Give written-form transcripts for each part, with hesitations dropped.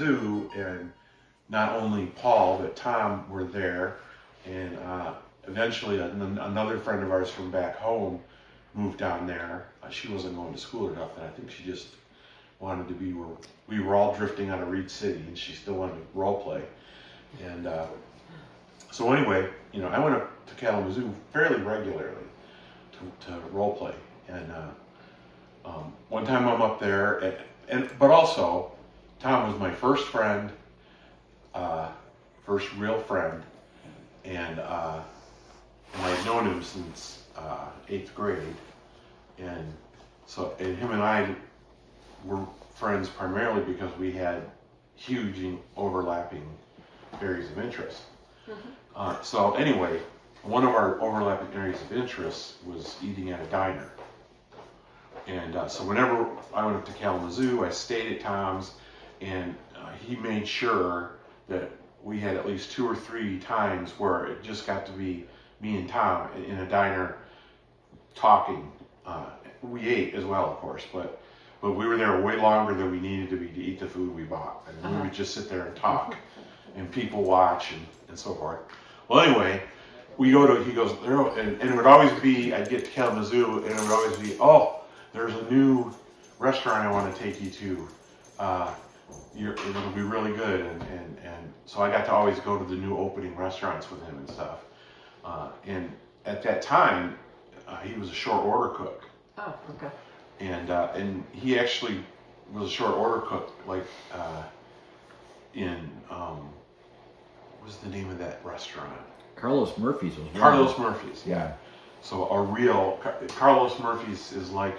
Kalamazoo, and not only Paul but Tom were there, and eventually another friend of ours from back home moved down there. She wasn't going to school or nothing. I think she just wanted to be where we were all drifting out of Reed City, and she still wanted to role play. And so anyway, I went up to Kalamazoo fairly regularly to role play. And one time I'm up there, but also Tom was my first friend, first real friend, and I had known him since 8th grade, and him and I were friends primarily because we had huge overlapping areas of interest. Mm-hmm. So anyway, one of our overlapping areas of interest was eating at a diner. And so whenever I went up to Kalamazoo, I stayed at Tom's, and he made sure that we had at least 2 or 3 times where it just got to be me and Tom in a diner talking. We ate as well, of course, but we were there way longer than we needed to be to eat the food we bought. And we would just sit there and talk and people watch and so forth. Well, anyway, he goes, and it would always be, I'd get to Kalamazoo, and it would always be, oh, there's a new restaurant I want to take you to. It'll be really good. And so I got to always go to the new opening restaurants with him and stuff. And at that time, he was a short order cook. Oh, okay. And he actually was a short order cook, like in what was the name of that restaurant? Carlos Murphy's was one. Carlos Murphy's, yeah. Yeah. So Carlos Murphy's is like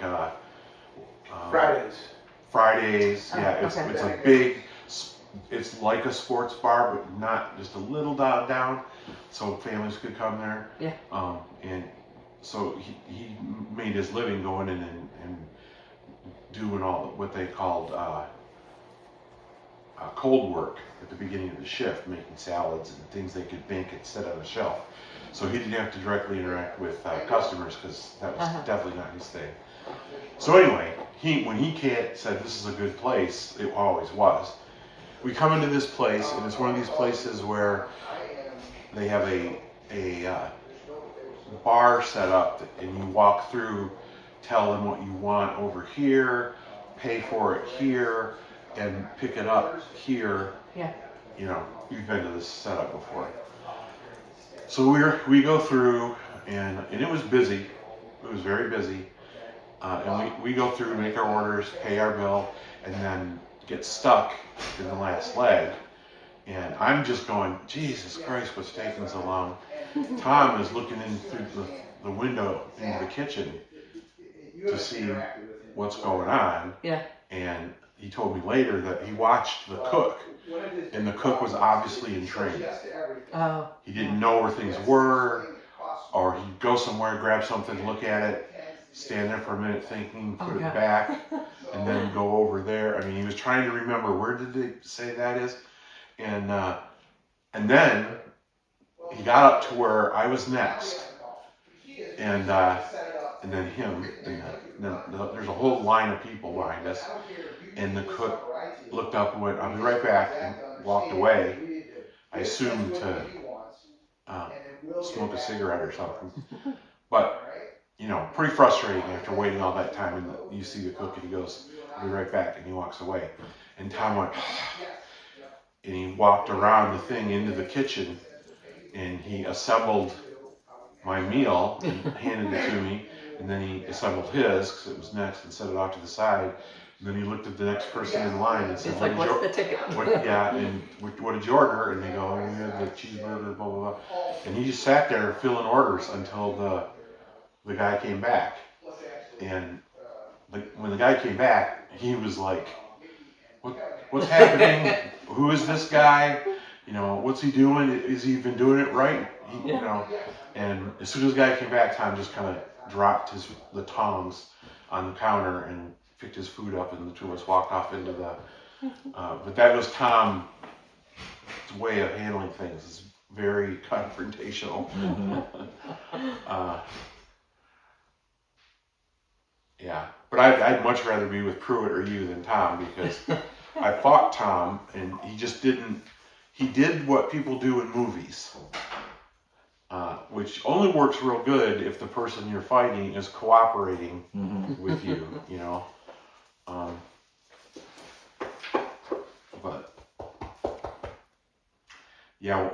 Fridays, yeah. It's a big, it's like a sports bar, but not just a little down, so families could come there. Yeah. And so he made his living going in and doing all what they called cold work at the beginning of the shift, making salads and things they could make and set on a shelf. So he didn't have to directly interact with customers because that was definitely not his thing. So anyway, when he said this is a good place, it always was. We come into this place, and it's one of these places where they have a bar set up, and you walk through, tell them what you want over here, pay for it here, and pick it up here. Yeah. You've been to this setup before. So we go through, and it was busy. It was very busy. And we go through, make our orders, pay our bill, and then get stuck in the last leg. And I'm just going, Jesus Christ, what's taking so long? Tom is looking in through the window into the kitchen to see what's going on. Yeah. And he told me later that he watched the cook, and the cook was obviously in training. Oh. He didn't know where things were, or he'd go somewhere, grab something, look at it, stand there for a minute thinking, put it back, and then go over there. I mean, he was trying to remember, where did they say that is? And then he got up to where I was next, and then him, and then there's a whole line of people behind us, and the cook looked up and went, I'll be right back, and walked away. I assumed to smoke a cigarette or something, but pretty frustrating after waiting all that time, and you see the cook, and he goes, I'll be right back, and he walks away. And Tom went, and he walked around the thing into the kitchen, and he assembled my meal and handed it to me, and then he assembled his, because it was next, and set it off to the side. And then he looked at the next person in line and said, it's like, what's the ticket? What did you order? And they go, we had the cheeseburger, blah, blah, blah. And he just sat there filling orders until the guy came back. And when the guy came back, he was like, what's happening? Who is this guy? What's he doing? Is he even doing it right? And as soon as the guy came back, Tom just kind of dropped the tongs on the counter and picked his food up, and the two of us walked off into the. But that was Tom's way of handling things. It's very confrontational. Yeah, but I'd much rather be with Pruitt or you than Tom, because I fought Tom, and he just didn't. He did what people do in movies, which only works real good if the person you're fighting is cooperating with you. You know. But yeah.